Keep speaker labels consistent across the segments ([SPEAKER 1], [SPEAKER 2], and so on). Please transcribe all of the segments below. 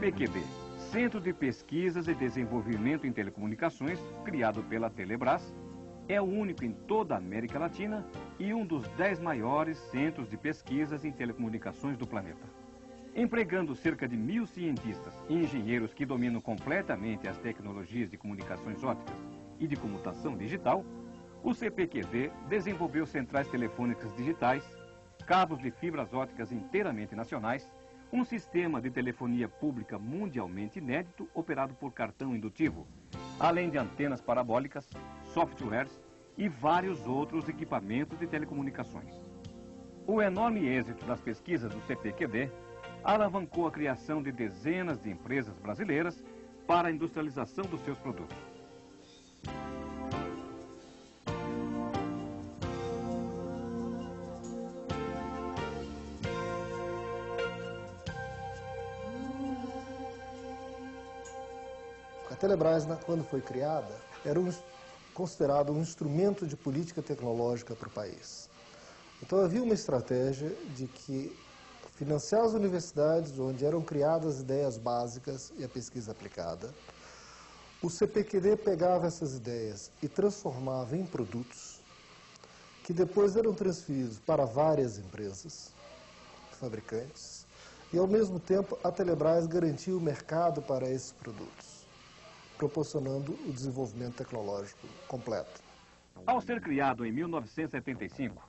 [SPEAKER 1] CPQD, Centro de Pesquisas e Desenvolvimento em Telecomunicações, criado pela Telebrás, é o único em toda a América Latina e um dos 10 maiores centros de pesquisas em telecomunicações do planeta. Empregando cerca de 1.000 cientistas e engenheiros que dominam completamente as tecnologias de comunicações ópticas e de comutação digital, o CPQD desenvolveu centrais telefônicas digitais, cabos de fibras ópticas inteiramente nacionais, um sistema de telefonia pública mundialmente inédito operado por cartão indutivo, além de antenas parabólicas, softwares e vários outros equipamentos de telecomunicações. O enorme êxito das pesquisas do CPQD alavancou a criação de dezenas de empresas brasileiras para a industrialização dos seus produtos.
[SPEAKER 2] A Telebrás, quando foi criada, era considerado um instrumento de política tecnológica para o país. Então havia uma estratégia de que financiar as universidades onde eram criadas ideias básicas e a pesquisa aplicada. O CPQD pegava essas ideias e transformava em produtos que depois eram transferidos para várias empresas, fabricantes, e ao mesmo tempo a Telebrás garantia o mercado para esses produtos, proporcionando o desenvolvimento tecnológico completo.
[SPEAKER 1] Ao ser criado em 1975,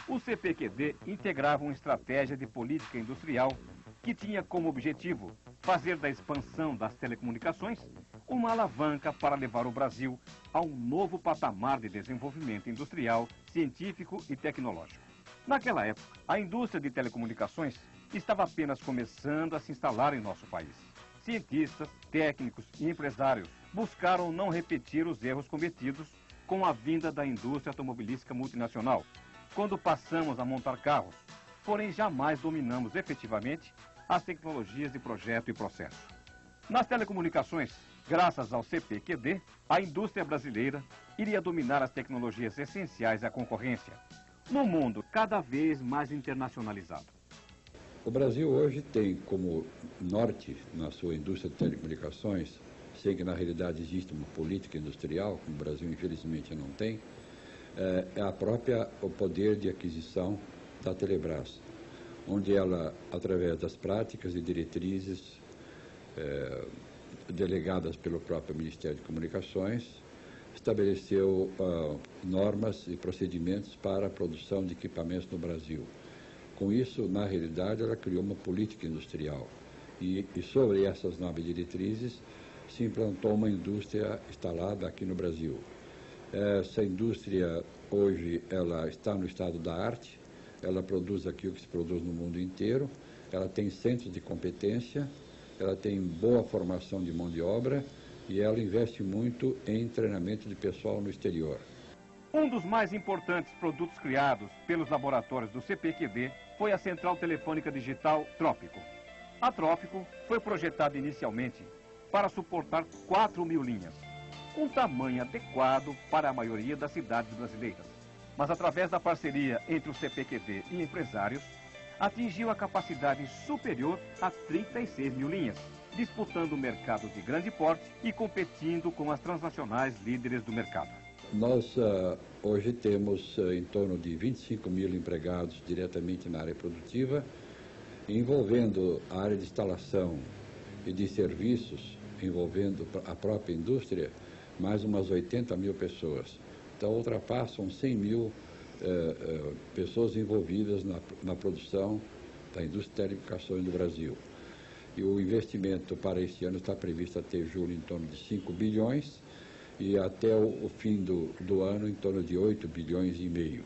[SPEAKER 1] o CPQD integrava uma estratégia de política industrial que tinha como objetivo fazer da expansão das telecomunicações uma alavanca para levar o Brasil a um novo patamar de desenvolvimento industrial, científico e tecnológico. Naquela época, a indústria de telecomunicações estava apenas começando a se instalar em nosso país. Cientistas, técnicos e empresários buscaram não repetir os erros cometidos com a vinda da indústria automobilística multinacional, quando passamos a montar carros, porém jamais dominamos efetivamente as tecnologias de projeto e processo. Nas telecomunicações, graças ao CPQD, a indústria brasileira iria dominar as tecnologias essenciais à concorrência, num mundo cada vez mais internacionalizado.
[SPEAKER 3] O Brasil hoje tem como norte na sua indústria de telecomunicações, sei que na realidade existe uma política industrial, que o Brasil infelizmente não tem, o poder de aquisição da Telebrás, onde ela, através das práticas e diretrizes delegadas pelo próprio Ministério de Comunicações, estabeleceu normas e procedimentos para a produção de equipamentos no Brasil. Com isso, na realidade, ela criou uma política industrial e sobre essas novas diretrizes se implantou uma indústria instalada aqui no Brasil. Essa indústria hoje ela está no estado da arte, ela produz aqui o que se produz no mundo inteiro, ela tem centros de competência, ela tem boa formação de mão de obra e ela investe muito em treinamento de pessoal no exterior.
[SPEAKER 1] Um dos mais importantes produtos criados pelos laboratórios do CPQD foi a Central Telefônica Digital Trópico. A Trópico foi projetada inicialmente para suportar 4.000 linhas, um tamanho adequado para a maioria das cidades brasileiras. Mas através da parceria entre o CPQD e empresários, atingiu a capacidade superior a 36.000 linhas, disputando mercados de grande porte e competindo com as transnacionais líderes do mercado.
[SPEAKER 3] Nós hoje temos em torno de 25.000 empregados diretamente na área produtiva, envolvendo a área de instalação e de serviços, envolvendo a própria indústria, mais umas 80.000 pessoas. Então ultrapassam 100.000 pessoas envolvidas na produção da indústria de telecomunicações no Brasil. E o investimento para este ano está previsto até julho em torno de 5 bilhões e até o fim do ano em torno de 8 bilhões e meio.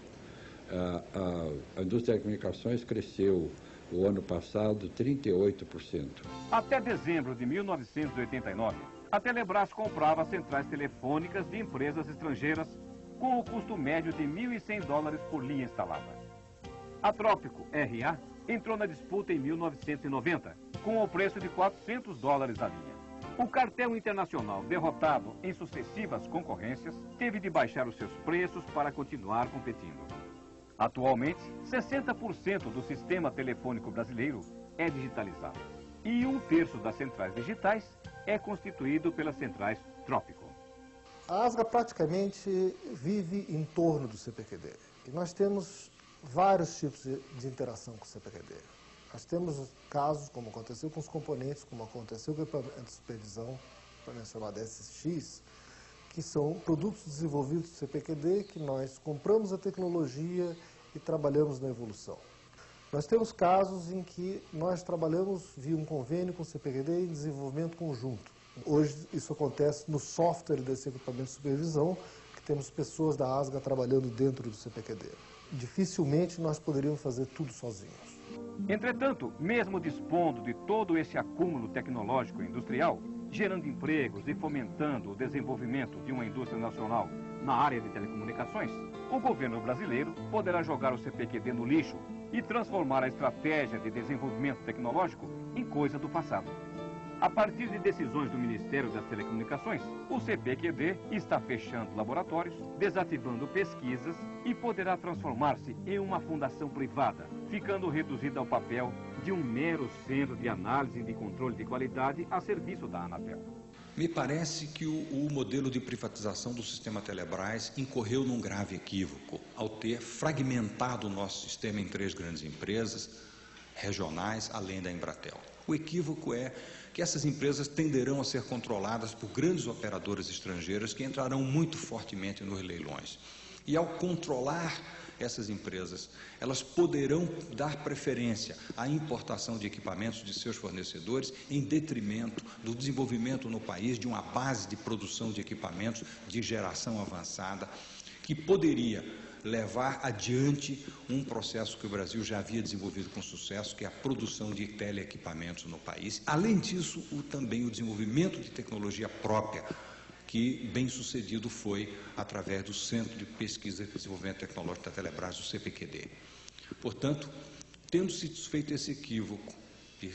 [SPEAKER 3] A indústria de telecomunicações cresceu o ano passado 38%.
[SPEAKER 1] Até dezembro de 1989, a Telebrás comprava centrais telefônicas de empresas estrangeiras com o custo médio de $1.100 por linha instalada. A Trópico RA entrou na disputa em 1990, com o preço de $400 a linha. O cartel internacional, derrotado em sucessivas concorrências, teve de baixar os seus preços para continuar competindo. Atualmente, 60% do sistema telefônico brasileiro é digitalizado. E 1/3 das centrais digitais é constituído pelas centrais Trópico.
[SPEAKER 2] A ASGA praticamente vive em torno do CPQD. E nós temos vários tipos de interação com o CPQD. Nós temos casos, como aconteceu com os componentes, como aconteceu com o equipamento de supervisão, para mencionar da SX, que são produtos desenvolvidos do CPQD, que nós compramos a tecnologia e trabalhamos na evolução. Nós temos casos em que nós trabalhamos via um convênio com o CPQD em desenvolvimento conjunto. Hoje isso acontece no software desse equipamento de supervisão, que temos pessoas da ASGA trabalhando dentro do CPQD. Dificilmente nós poderíamos fazer tudo sozinhos.
[SPEAKER 1] Entretanto, mesmo dispondo de todo esse acúmulo tecnológico e industrial, gerando empregos e fomentando o desenvolvimento de uma indústria nacional na área de telecomunicações, o governo brasileiro poderá jogar o CPQD no lixo e transformar a estratégia de desenvolvimento tecnológico em coisa do passado. A partir de decisões do Ministério das Telecomunicações, o CPQD está fechando laboratórios, desativando pesquisas e poderá transformar-se em uma fundação privada, ficando reduzida ao papel de um mero centro de análise e de controle de qualidade a serviço da Anatel.
[SPEAKER 4] Me parece que o modelo de privatização do sistema Telebrás incorreu num grave equívoco ao ter fragmentado o nosso sistema em 3 grandes empresas regionais, além da Embratel. O equívoco é que essas empresas tenderão a ser controladas por grandes operadoras estrangeiras que entrarão muito fortemente nos leilões. E ao controlar essas empresas, elas poderão dar preferência à importação de equipamentos de seus fornecedores em detrimento do desenvolvimento no país de uma base de produção de equipamentos de geração avançada que poderia levar adiante um processo que o Brasil já havia desenvolvido com sucesso, que é a produção de teleequipamentos no país. Além disso, também o desenvolvimento de tecnologia própria, que bem sucedido foi através do Centro de Pesquisa e Desenvolvimento Tecnológico da Telebrás, o CPQD. Portanto, tendo-se feito esse equívoco de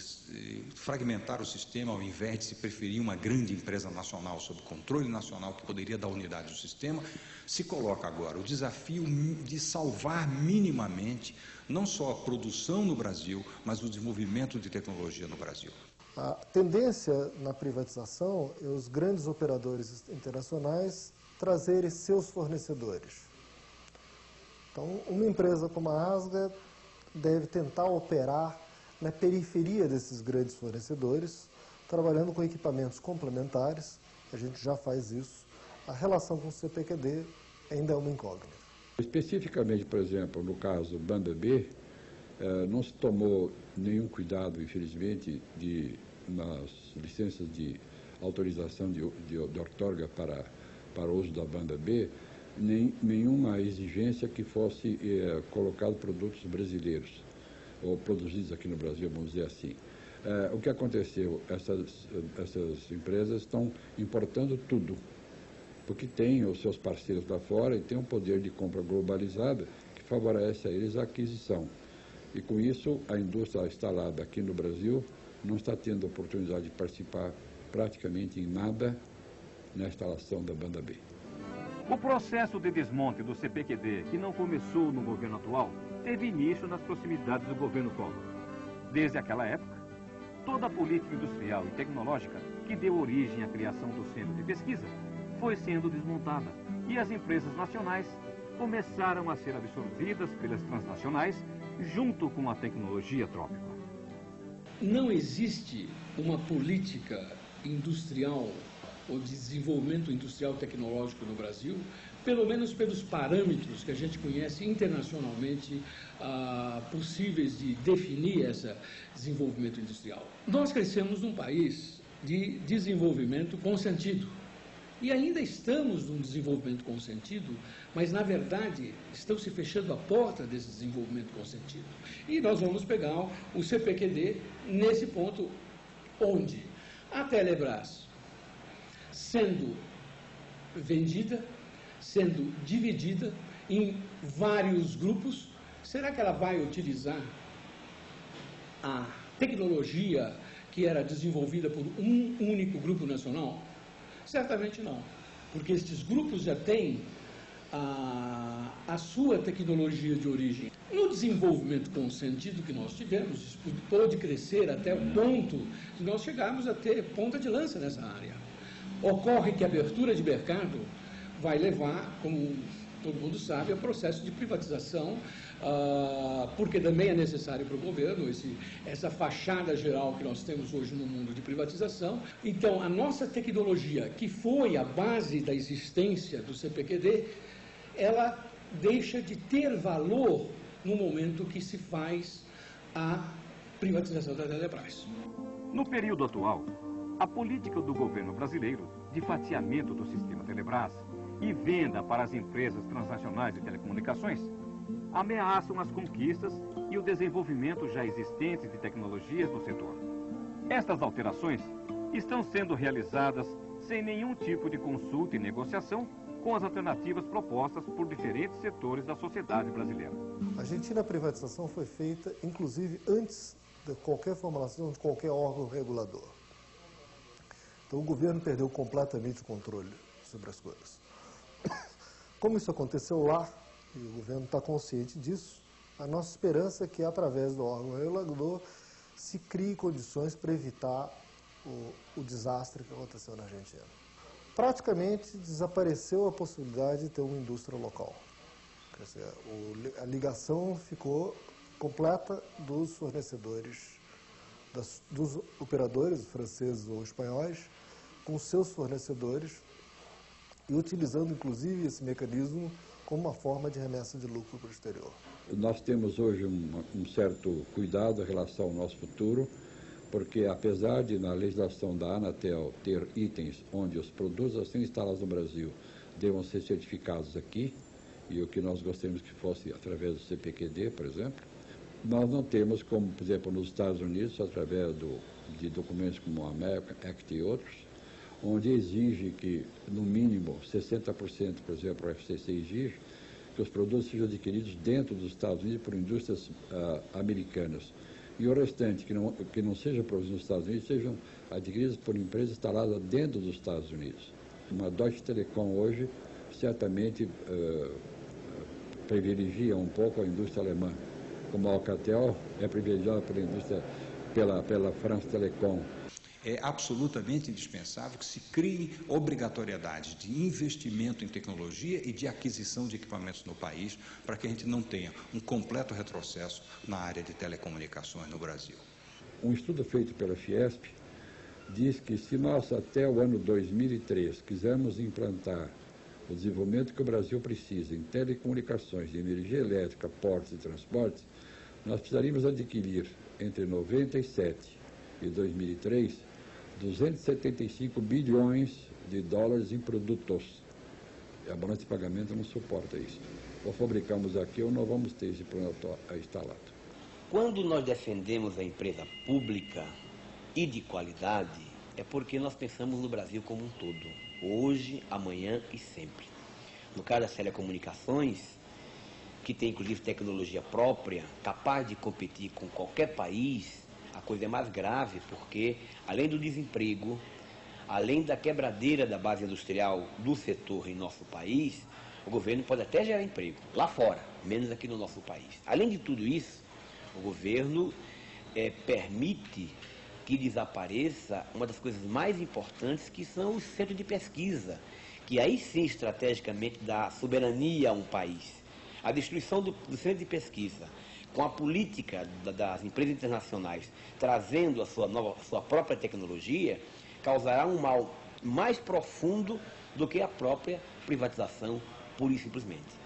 [SPEAKER 4] fragmentar o sistema ao invés de se preferir uma grande empresa nacional sob controle nacional que poderia dar unidade do sistema, se coloca agora o desafio de salvar minimamente não só a produção no Brasil, mas o desenvolvimento de tecnologia no Brasil.
[SPEAKER 2] A tendência na privatização é os grandes operadores internacionais trazerem seus fornecedores. Então, uma empresa como a ASGA deve tentar operar na periferia desses grandes fornecedores, trabalhando com equipamentos complementares. A gente já faz isso. A relação com o CPQD ainda é uma incógnita.
[SPEAKER 3] Especificamente, por exemplo, no caso Banda B, não se tomou nenhum cuidado, infelizmente, nas licenças de autorização de outorga para o uso da Banda B, nenhuma exigência que fosse colocado produtos brasileiros, ou produzidos aqui no Brasil, vamos dizer assim. O que aconteceu? Essas empresas estão importando tudo, porque têm os seus parceiros lá fora e têm um poder de compra globalizada que favorece a eles a aquisição. E com isso, a indústria instalada aqui no Brasil não está tendo oportunidade de participar praticamente em nada na instalação da Banda B.
[SPEAKER 1] O processo de desmonte do CPQD, que não começou no governo atual, teve início nas proximidades do governo Collor. Desde aquela época, toda a política industrial e tecnológica que deu origem à criação do Centro de Pesquisa foi sendo desmontada e as empresas nacionais começaram a ser absorvidas pelas transnacionais junto com a tecnologia Trópico.
[SPEAKER 5] Não existe uma política industrial ou de desenvolvimento industrial tecnológico no Brasil, pelo menos pelos parâmetros que a gente conhece internacionalmente possíveis de definir esse desenvolvimento industrial. Nós crescemos num país de desenvolvimento consentido. E ainda estamos num desenvolvimento consentido, mas, na verdade, estão se fechando a porta desse desenvolvimento consentido. E nós vamos pegar o CPQD nesse ponto, onde a Telebrás, sendo vendida, sendo dividida em vários grupos, será que ela vai utilizar a tecnologia que era desenvolvida por um único grupo nacional? Certamente não, porque estes grupos já têm a sua tecnologia de origem. No desenvolvimento consentido que nós tivemos, isso pôde crescer até o ponto de nós chegarmos a ter ponta de lança nessa área. Ocorre que a abertura de mercado vai levar, como todo mundo sabe, ao processo de privatização, porque também é necessário para o governo essa fachada geral que nós temos hoje no mundo de privatização. Então, a nossa tecnologia, que foi a base da existência do CPQD, ela deixa de ter valor no momento que se faz a privatização da Telebrás.
[SPEAKER 1] No período atual, a política do governo brasileiro de fatiamento do sistema Telebrás e venda para as empresas transnacionais de telecomunicações ameaçam as conquistas e o desenvolvimento já existentes de tecnologias no setor. Estas alterações estão sendo realizadas sem nenhum tipo de consulta e negociação com as alternativas propostas por diferentes setores da sociedade brasileira.
[SPEAKER 2] A Argentina, a privatização foi feita, inclusive, antes de qualquer formulação de qualquer órgão regulador. Então, o governo perdeu completamente o controle sobre as coisas. Como isso aconteceu lá, e o governo está consciente disso, a nossa esperança é que, através do órgão regulador, se crie condições para evitar o desastre que aconteceu na Argentina. Praticamente desapareceu a possibilidade de ter uma indústria local. Quer dizer, a ligação ficou completa dos fornecedores, dos operadores franceses ou espanhóis, com seus fornecedores, e utilizando, inclusive, esse mecanismo como uma forma de remessa de lucro para o exterior.
[SPEAKER 3] Nós temos hoje um certo cuidado em relação ao nosso futuro, porque apesar de na legislação da Anatel ter itens onde os produtos a serem instalados no Brasil devam ser certificados aqui, e o que nós gostaríamos que fosse através do CPQD, por exemplo, nós não temos como, por exemplo, nos Estados Unidos, através de documentos como o American Act e outros, onde exige que, no mínimo, 60%, por exemplo, o FCC exige, que os produtos sejam adquiridos dentro dos Estados Unidos por indústrias americanas. E o restante, que não seja produzido nos Estados Unidos, sejam adquiridos por empresas instaladas dentro dos Estados Unidos. Uma Deutsche Telekom hoje, certamente, privilegia um pouco a indústria alemã, como a Alcatel é privilegiada pela France Telecom.
[SPEAKER 4] É absolutamente indispensável que se criem obrigatoriedades de investimento em tecnologia e de aquisição de equipamentos no país, para que a gente não tenha um completo retrocesso na área de telecomunicações no Brasil.
[SPEAKER 3] Um estudo feito pela Fiesp diz que se nós até o ano 2003 quisermos implantar o desenvolvimento que o Brasil precisa em telecomunicações, de energia elétrica, portos e transportes, nós precisaríamos adquirir entre 97 e 2003 275 bilhões de dólares em produtos. A balança de pagamento não suporta isso. Ou fabricamos aqui ou não vamos ter esse produto instalado.
[SPEAKER 6] Quando nós defendemos a empresa pública e de qualidade, é porque nós pensamos no Brasil como um todo, hoje, amanhã e sempre. No caso das telecomunicações, que tem inclusive tecnologia própria, capaz de competir com qualquer país, a coisa é mais grave, porque além do desemprego, além da quebradeira da base industrial do setor em nosso país, o governo pode até gerar emprego lá fora, menos aqui no nosso país. Além de tudo isso, o governo permite que desapareça uma das coisas mais importantes, que são os centros de pesquisa, que aí sim estrategicamente dá soberania a um país. A destruição do centro de pesquisa, com a política das empresas internacionais trazendo a sua própria tecnologia, causará um mal mais profundo do que a própria privatização, pura e simplesmente.